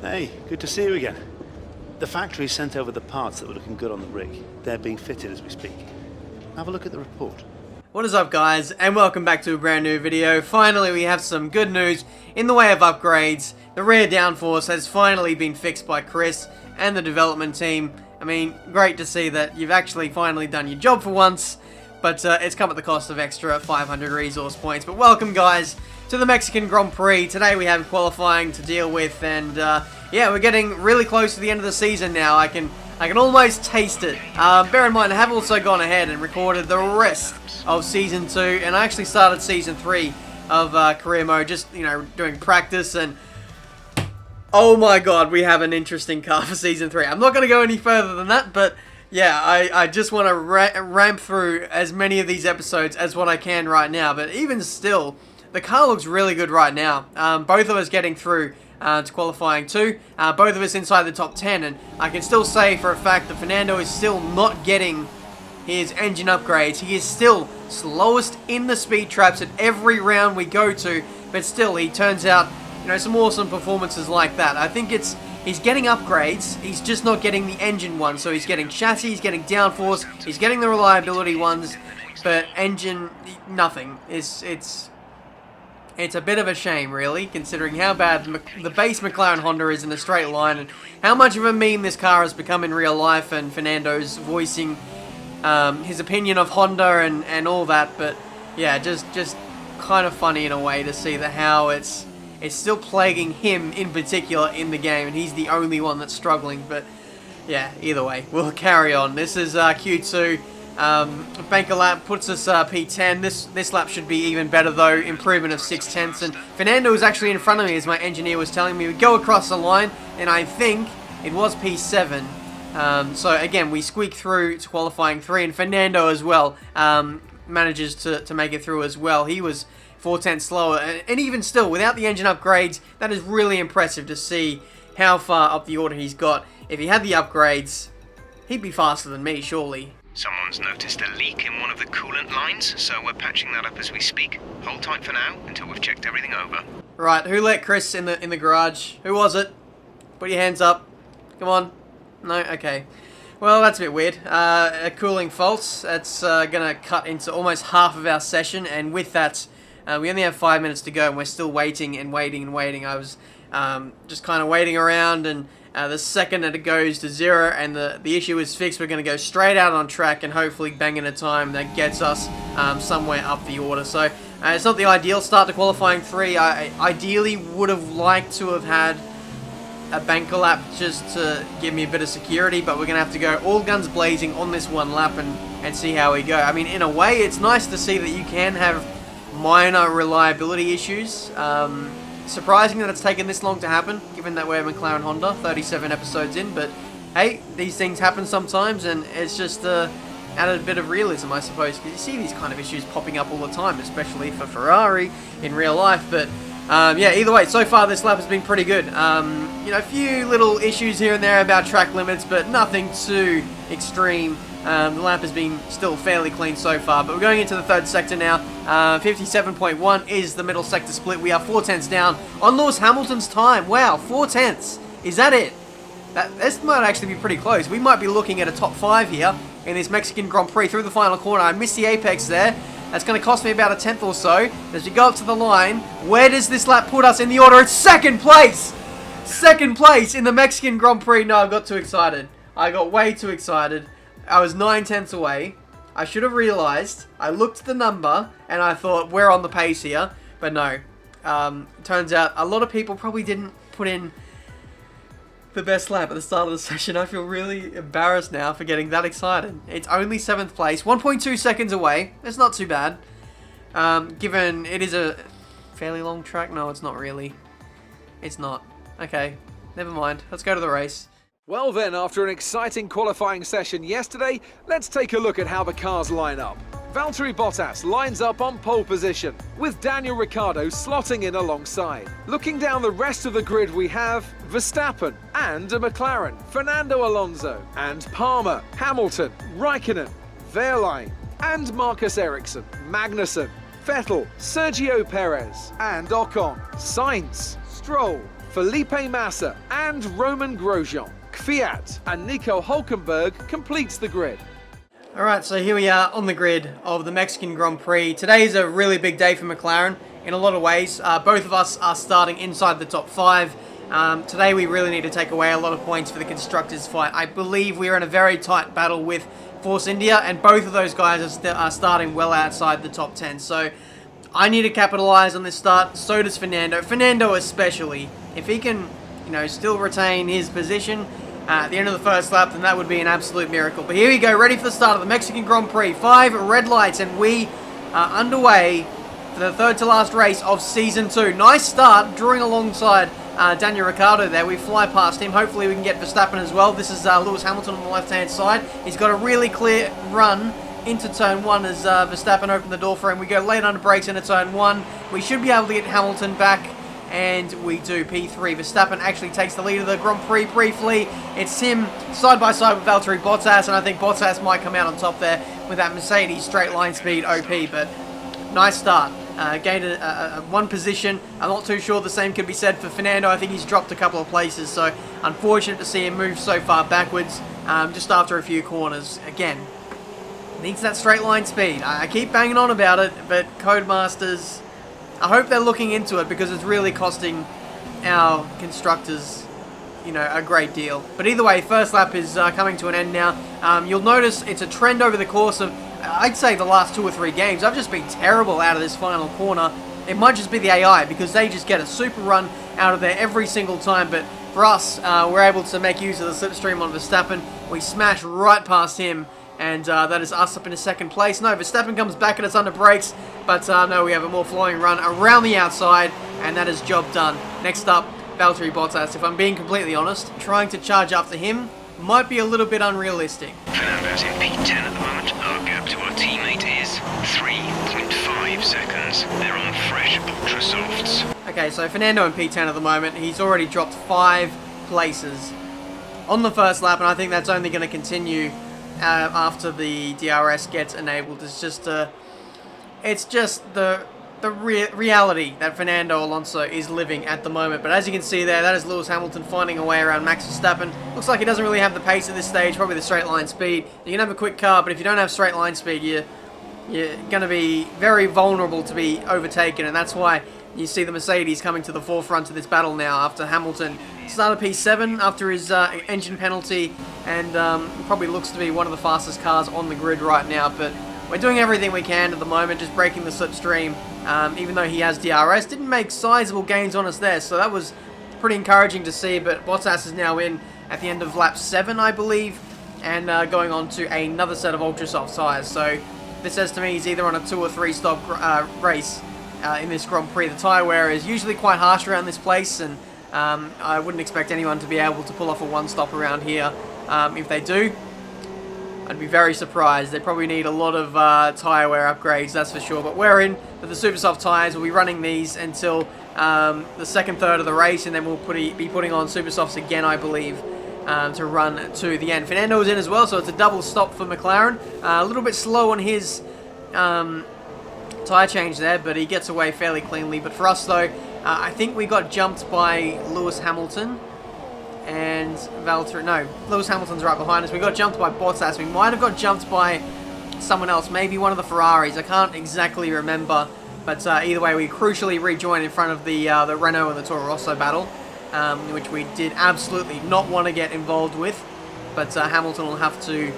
Hey, good to see you again. The factory sent over the parts that were looking good on the rig. They're being fitted as we speak. Have a look at the report. What is up, guys, and welcome back to a brand new video. Finally, we have some good news in the way of upgrades. The rear downforce has finally been fixed by Chris and the development team. I mean, great to see that you've actually finally done your job for once, but it's come at the cost of extra 500 resource points. But welcome, guys, to the Mexican Grand Prix. Today we have qualifying to deal with, and yeah, we're getting really close to the end of the season now. I can almost taste it. Bear in mind, I have also gone ahead and recorded the rest of Season 2, and I actually started Season 3 of Career Mode, just, you know, doing practice, and oh my god, we have an interesting car for Season 3. I'm not going to go any further than that, but yeah, I just want to ramp through as many of these episodes as what I can right now, but even still, the car looks really good right now. Both of us getting through to qualifying 2, both of us inside the top 10, and I can still say for a fact that Fernando is still not getting his engine upgrades. He is still slowest in the speed traps at every round we go to, but still he turns out, you know, some awesome performances like that. I think he's getting upgrades, he's just not getting the engine ones. So he's getting chassis, he's getting downforce, he's getting the reliability ones, but engine, nothing. It's a bit of a shame, really, considering how bad the base McLaren Honda is in the straight line, and how much of a meme this car has become in real life, and Fernando's voicing his opinion of Honda and all that. But yeah, just kind of funny in a way to see that how it's still plaguing him in particular in the game, and he's the only one that's struggling. But yeah, either way, we'll carry on. This is Q2. Banker lap puts us P10. This lap should be even better though. Improvement of 6/10. And Fernando was actually in front of me as my engineer was telling me we go across the line, and I think it was P7. So again, we squeak through to qualifying 3, and Fernando as well manages to make it through as well. He was 4/10 slower, and even still, without the engine upgrades, that is really impressive to see how far up the order he's got. If he had the upgrades, he'd be faster than me, surely. Someone's noticed a leak in one of the coolant lines, so we're patching that up as we speak. Hold tight for now, until we've checked everything over. Right, who let Chris in the garage? Who was it? Put your hands up. Come on. No? Okay. Well, that's a bit weird. A cooling fault. That's gonna cut into almost half of our session, and with that, we only have 5 minutes to go, and we're still waiting and waiting and waiting. I was just kind of waiting around, and the second that it goes to 0 and the issue is fixed, we're going to go straight out on track and hopefully bang in a time that gets us somewhere up the order. So it's not the ideal start to qualifying 3. I ideally would have liked to have had a banker lap just to give me a bit of security, but we're going to have to go all guns blazing on this one lap and see how we go. I mean, in a way, it's nice to see that you can have minor reliability issues. Surprising that it's taken this long to happen, given that we're McLaren Honda, 37 episodes in, but hey, these things happen sometimes, and it's just added a bit of realism, I suppose, because you see these kind of issues popping up all the time, especially for Ferrari in real life. But yeah, either way, so far this lap has been pretty good. You know, a few little issues here and there about track limits, but nothing too extreme. The lap has been still fairly clean so far, but we're going into the third sector now. 57.1 is the middle sector split. We are 4/10 down on Lewis Hamilton's time. Wow, 4/10. Is that it? This might actually be pretty close. We might be looking at a top 5 here in this Mexican Grand Prix through the final corner. I missed the apex there. That's going to cost me about a 10th or so. As we go up to the line, where does this lap put us in the order? It's second place! Second place in the Mexican Grand Prix. No, I got too excited. I got way too excited. I was 9/10 away. I should have realised. I looked at the number and I thought, we're on the pace here. But no. Turns out a lot of people probably didn't put in the best lap at the start of the session. I feel really embarrassed now for getting that excited. It's only 7th place. 1.2 seconds away. It's not too bad. Given it is a fairly long track. No, it's not really. It's not. Okay. Never mind. Let's go to the race. Well then, after an exciting qualifying session yesterday, let's take a look at how the cars line up. Valtteri Bottas lines up on pole position, with Daniel Ricciardo slotting in alongside. Looking down the rest of the grid, we have Verstappen and a McLaren, Fernando Alonso and Palmer, Hamilton, Raikkonen, Wehrlein and Marcus Ericsson, Magnussen, Vettel, Sergio Perez and Ocon, Sainz, Stroll, Felipe Massa and Roman Grosjean. Kvyat and Nico Hulkenberg completes the grid. Alright, so here we are on the grid of the Mexican Grand Prix. Today is a really big day for McLaren in a lot of ways. Both of us are starting inside the top 5. Today we really need to take away a lot of points for the Constructors fight. I believe we are in a very tight battle with Force India, and both of those guys are starting well outside the top 10. So I need to capitalize on this start. So does Fernando. Fernando especially. If he can, still retain his position at the end of the first lap, then that would be an absolute miracle. But here we go, ready for the start of the Mexican Grand Prix. 5 red lights, and we are underway for the third to last race of Season 2. Nice start, drawing alongside Daniel Ricciardo there. We fly past him. Hopefully we can get Verstappen as well. This is Lewis Hamilton on the left-hand side. He's got a really clear run into turn 1 as Verstappen opened the door for him. We go late under brakes into turn 1. We should be able to get Hamilton back, and we do. P3. Verstappen actually takes the lead of the Grand Prix briefly. It's him side by side with Valtteri Bottas, and I think Bottas might come out on top there with that Mercedes straight line speed OP, but nice start. Gained one position. I'm not too sure the same could be said for Fernando. I think he's dropped a couple of places, so unfortunate to see him move so far backwards just after a few corners. Again, needs that straight line speed. I keep banging on about it, but Codemasters, I hope they're looking into it, because it's really costing our Constructors, a great deal. But either way, first lap is coming to an end now. You'll notice it's a trend over the course of, I'd say, the last 2 or 3 games. I've just been terrible out of this final corner. It might just be the AI, because they just get a super run out of there every single time. But for us, we're able to make use of the slipstream on Verstappen. We smash right past him, and that is us up into second place. No, Verstappen comes back and it's under brakes, but no, we have a more flowing run around the outside, and that is job done. Next up, Valtteri Bottas. If I'm being completely honest, trying to charge after him might be a little bit unrealistic. Fernando's in P10 at the moment. Our gap to our teammate is 3.5 seconds. They're on fresh ultra softs. Okay, so Fernando in P10 at the moment. He's already dropped 5 places on the first lap, and I think that's only going to continue after the DRS gets enabled. It's just the reality that Fernando Alonso is living at the moment. But as you can see there, that is Lewis Hamilton finding a way around Max Verstappen. Looks like he doesn't really have the pace at this stage, probably the straight line speed. You can have a quick car, but if you don't have straight line speed, you're going to be very vulnerable to be overtaken, and that's why you see the Mercedes coming to the forefront of this battle now after Hamilton started P7 after his engine penalty, and probably looks to be one of the fastest cars on the grid right now. But we're doing everything we can at the moment, just breaking the slipstream. Even though he has DRS, didn't make sizable gains on us there, so that was pretty encouraging to see. But Bottas is now in at the end of lap 7, I believe, and going on to another set of ultra soft tyres. So this says to me he's either on a 2 or 3 stop race in this Grand Prix. The tyre wear is usually quite harsh around this place, and I wouldn't expect anyone to be able to pull off a 1 stop around here. If they do, I'd be very surprised. They probably need a lot of tyre wear upgrades, that's for sure. But we're in for the super soft tyres. We'll be running these until the second third of the race, and then we'll be putting on super softs again, I believe, to run to the end. Fernando's in as well, so it's a double stop for McLaren. A little bit slow on his tyre change there, but he gets away fairly cleanly. But for us, though, I think we got jumped by Lewis Hamilton and Valtteri. No, Lewis Hamilton's right behind us. We got jumped by Bottas. We might have got jumped by someone else, maybe one of the Ferraris. I can't exactly remember, but either way, we crucially rejoined in front of the Renault and the Toro Rosso battle, which we did absolutely not want to get involved with. But Hamilton will have to,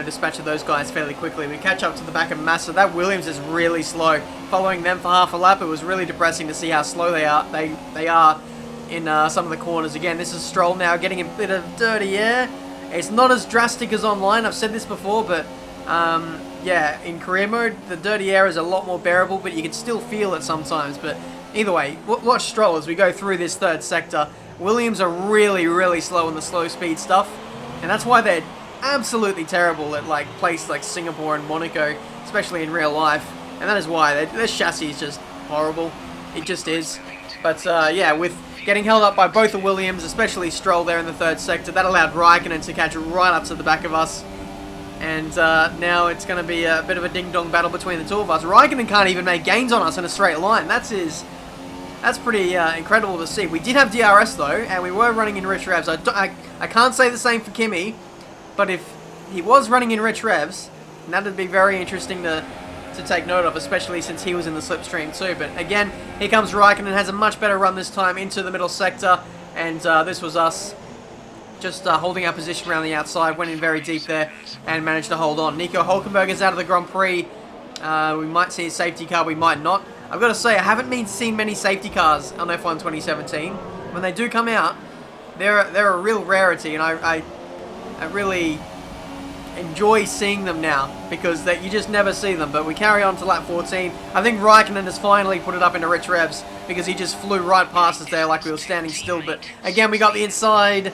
dispatch of those guys fairly quickly. We catch up to the back of Massa. That Williams is really slow. Following them for half a lap, it was really depressing to see how slow they are. They are in some of the corners. Again, this is Stroll now getting a bit of dirty air. It's not as drastic as online. I've said this before, but yeah, in career mode, the dirty air is a lot more bearable, but you can still feel it sometimes. But either way, watch Stroll as we go through this third sector. Williams are really, really slow in the slow speed stuff, and that's why they're absolutely terrible at places like Singapore and Monaco, especially in real life. And that is why their chassis is just horrible. It just is. But yeah, with getting held up by both the Williams, especially Stroll there in the third sector, that allowed Raikkonen to catch right up to the back of us. And now it's going to be a bit of a ding-dong battle between the two of us. Raikkonen can't even make gains on us in a straight line. That's his That's pretty incredible to see. We did have DRS though, and we were running in rich revs. I can't say the same for Kimi, but if he was running in rich revs, that'd be very interesting to take note of, especially since he was in the slipstream too. But again, here comes Raikkonen, has a much better run this time into the middle sector, and this was us just holding our position around the outside, went in very deep there, and managed to hold on. Nico Hulkenberg is out of the Grand Prix. We might see a safety car, we might not. I've got to say, I haven't seen many safety cars on F1 2017. When they do come out, they're a real rarity, and I really enjoy seeing them now, because you just never see them. But we carry on to lap 14. I think Raikkonen has finally put it up into rich revs, because he just flew right past us there like we were standing still. But again, we got the inside.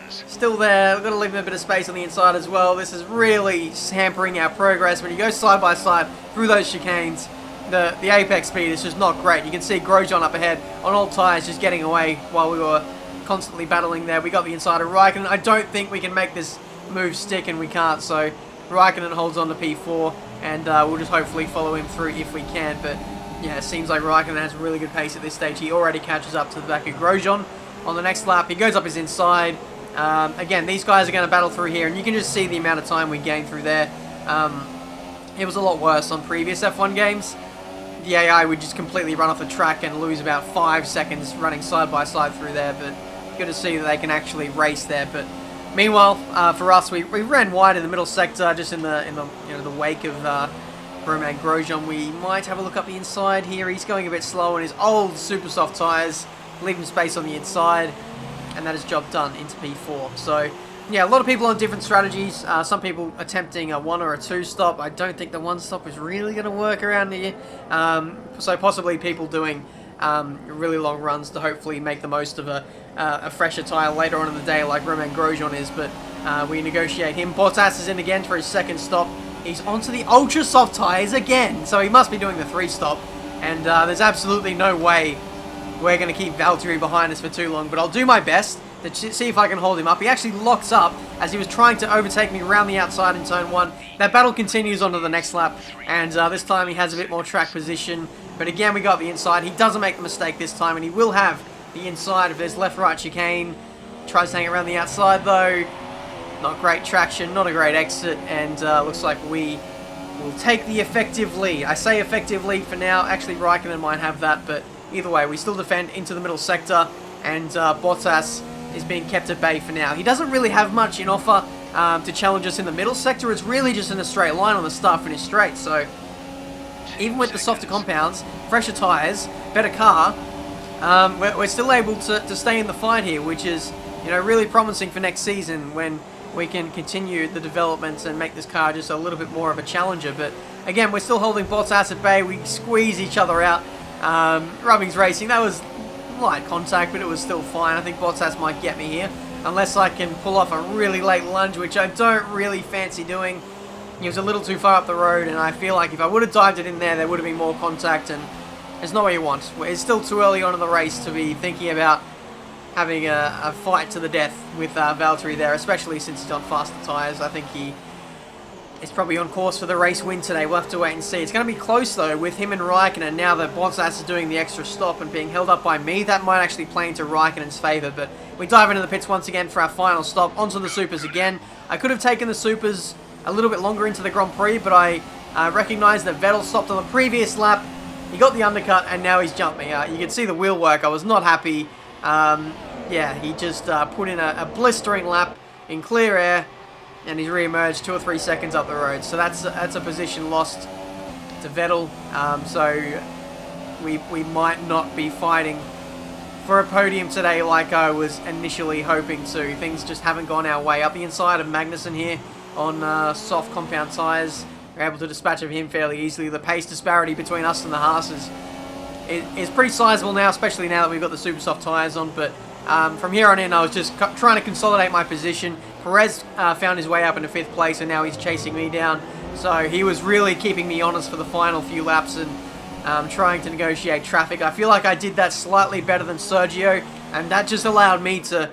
Still there. We've got to leave him a bit of space on the inside as well. This is really hampering our progress. When you go side by side through those chicanes, the apex speed is just not great. You can see Grosjean up ahead on all tyres just getting away while we were constantly battling there. We got the inside of Raikkonen. I don't think we can make this move stick, and we can't. So Raikkonen holds on to P4, and we'll just hopefully follow him through if we can. But yeah, it seems like Raikkonen has really good pace at this stage. He already catches up to the back of Grosjean on the next lap. He goes up his inside. Again, these guys are going to battle through here, and you can just see the amount of time we gained through there. It was a lot worse on previous F1 games. The AI would just completely run off the track and lose about 5 seconds running side by side through there, but good to see that they can actually race there. But meanwhile, for us, we ran wide in the middle sector, just in the the wake of Romain Grosjean. We might have a look up the inside here. He's going a bit slow on his old super soft tyres, leaving space on the inside, and that is job done into P4. So yeah, a lot of people on different strategies. Some people attempting a 1 or a 2 stop. I don't think the 1 stop is really going to work around here. So possibly people doing really long runs to hopefully make the most of a fresher tyre later on in the day, like Romain Grosjean is. But we negotiate him. Bottas is in again for his 2nd stop. He's onto the ultra soft tyres again, so he must be doing the 3 stop. And there's absolutely no way we're going to keep Valtteri behind us for too long, but I'll do my best to see if I can hold him up. He actually locks up as he was trying to overtake me around the outside in turn 1. That battle continues onto the next lap, and this time he has a bit more track position. But again, we got the inside. He doesn't make the mistake this time, and he will have the inside if there's left-right chicane. Tries to hang around the outside though. Not great traction, not a great exit, and looks like we will take the effective lead. I say effective lead for now. Actually, Raikkonen might have that, but either way, we still defend into the middle sector, and Bottas is being kept at bay for now. He doesn't really have much in offer to challenge us in the middle sector. It's really just in a straight line on the start-finish straight. So even with the softer compounds, fresher tyres, better car, we're still able to stay in the fight here, which is really promising for next season when we can continue the developments and make this car just a little bit more of a challenger. But again, we're still holding Bottas at bay. We squeeze each other out. Rubbings Racing, that was light contact, but it was still fine. I think Bottas might get me here, unless I can pull off a really late lunge, which I don't really fancy doing. He was a little too far up the road, and I feel like if I would have dived it in there would have been more contact, and it's not what you want. It's still too early on in the race to be thinking about having a fight to the death with Valtteri there, especially since he's on faster tyres. I think he is probably on course for the race win today. We'll have to wait and see. It's going to be close though with him and Raikkonen. Now that Bottas is doing the extra stop and being held up by me, that might actually play into Raikkonen's favour. But we dive into the pits once again for our final stop. Onto the supers again. I could have taken the supers a little bit longer into the Grand Prix, but I recognised that Vettel stopped on the previous lap. He got the undercut, and now he's jumped me. You can see the wheel work. I was not happy. Yeah, he just put in a blistering lap in clear air, and he's re-emerged 2 or 3 seconds up the road. So that's a position lost to Vettel. So we might not be fighting for a podium today like I was initially hoping to. Things just haven't gone our way. Up the inside of Magnussen here on soft compound tyres. We're able to dispatch of him fairly easily. The pace disparity between us and the Haas is pretty sizable now, especially now that we've got the super soft tyres on. But from here on in, I was just trying to consolidate my position. Perez found his way up into 5th place, and now he's chasing me down. So he was really keeping me honest for the final few laps and trying to negotiate traffic. I feel like I did that slightly better than Sergio, and that just allowed me to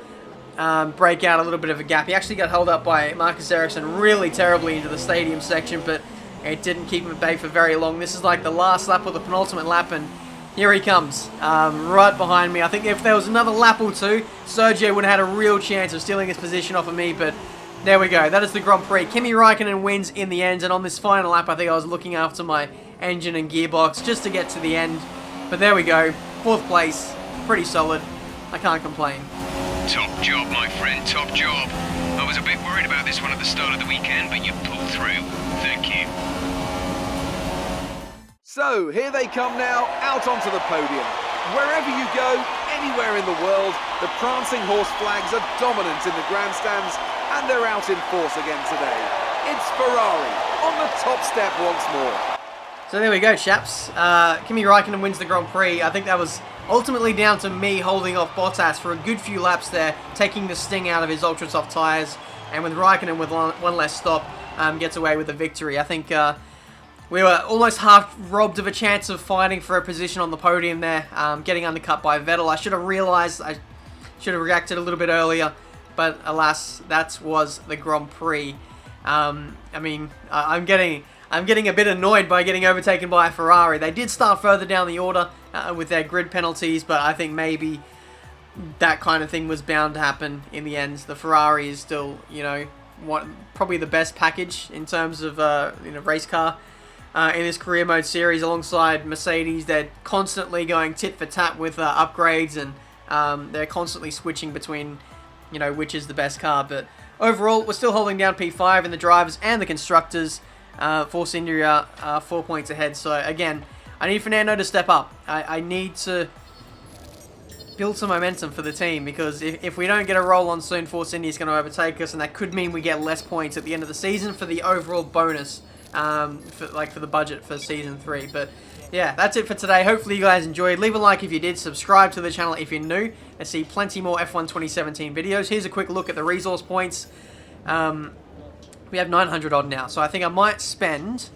break out a little bit of a gap. He actually got held up by Marcus Ericsson really terribly into the stadium section, but it didn't keep him at bay for very long. This is like the last lap or the penultimate lap, and Here he comes, right behind me. I think if there was another lap or two, Sergio would have had a real chance of stealing his position off of me, but there we go. That is the Grand Prix. Kimi Raikkonen wins in the end, and on this final lap, I think I was looking after my engine and gearbox just to get to the end. But there we go. 4th place. Pretty solid. I can't complain. Top job, my friend, top job. I was a bit worried about this one at the start of the weekend, but you pulled through. Thank you. So, here they come now, out onto the podium. Wherever you go, anywhere in the world, the prancing horse flags are dominant in the grandstands, and they're out in force again today. It's Ferrari on the top step once more. So there we go, chaps. Kimi Raikkonen wins the Grand Prix. I think that was ultimately down to me holding off Bottas for a good few laps there, taking the sting out of his ultra soft tyres, and with Raikkonen with one less stop, gets away with the victory. I think we were almost half robbed of a chance of fighting for a position on the podium there, getting undercut by Vettel. I should have realised, I should have reacted a little bit earlier, but alas, that was the Grand Prix. I mean, I'm getting a bit annoyed by getting overtaken by a Ferrari. They did start further down the order with their grid penalties, but I think maybe that kind of thing was bound to happen in the end. The Ferrari is still, you know, probably the best package in terms of race car in this career mode series, alongside Mercedes. They're constantly going tit for tat with upgrades, and they're constantly switching between, you know, which is the best car. But overall, we're still holding down P5 in the drivers and the constructors. Force India 4 points ahead. So again, I need Fernando to step up. I need to build some momentum for the team, because if we don't get a roll on soon, Force India is going to overtake us, and that could mean we get less points at the end of the season for the overall bonus, for the budget for Season 3. But yeah, that's it for today. Hopefully you guys enjoyed. Leave a like if you did. Subscribe to the channel if you're new. I see plenty more F1 2017 videos. Here's a quick look at the resource points. We have 900 odd now, so I think I might spend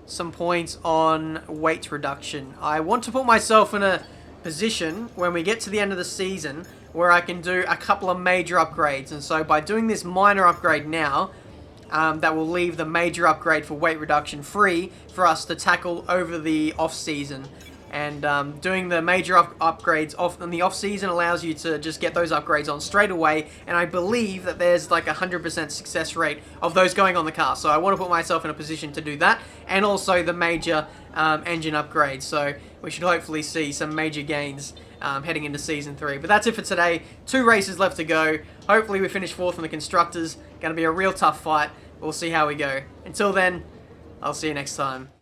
some points on weight reduction. I want to put myself in a position when we get to the end of the season where I can do a couple of major upgrades, and so by doing this minor upgrade now, that will leave the major upgrade for weight reduction free for us to tackle over the off-season. And doing the major upgrades in the off-season allows you to just get those upgrades on straight away. And I believe that there's like 100% success rate of those going on the car. So I want to put myself in a position to do that. And also the major engine upgrades. So we should hopefully see some major gains heading into Season 3. But that's it for today. 2 races left to go. Hopefully we finish 4th in the Constructors. Going to be a real tough fight. We'll see how we go. Until then, I'll see you next time.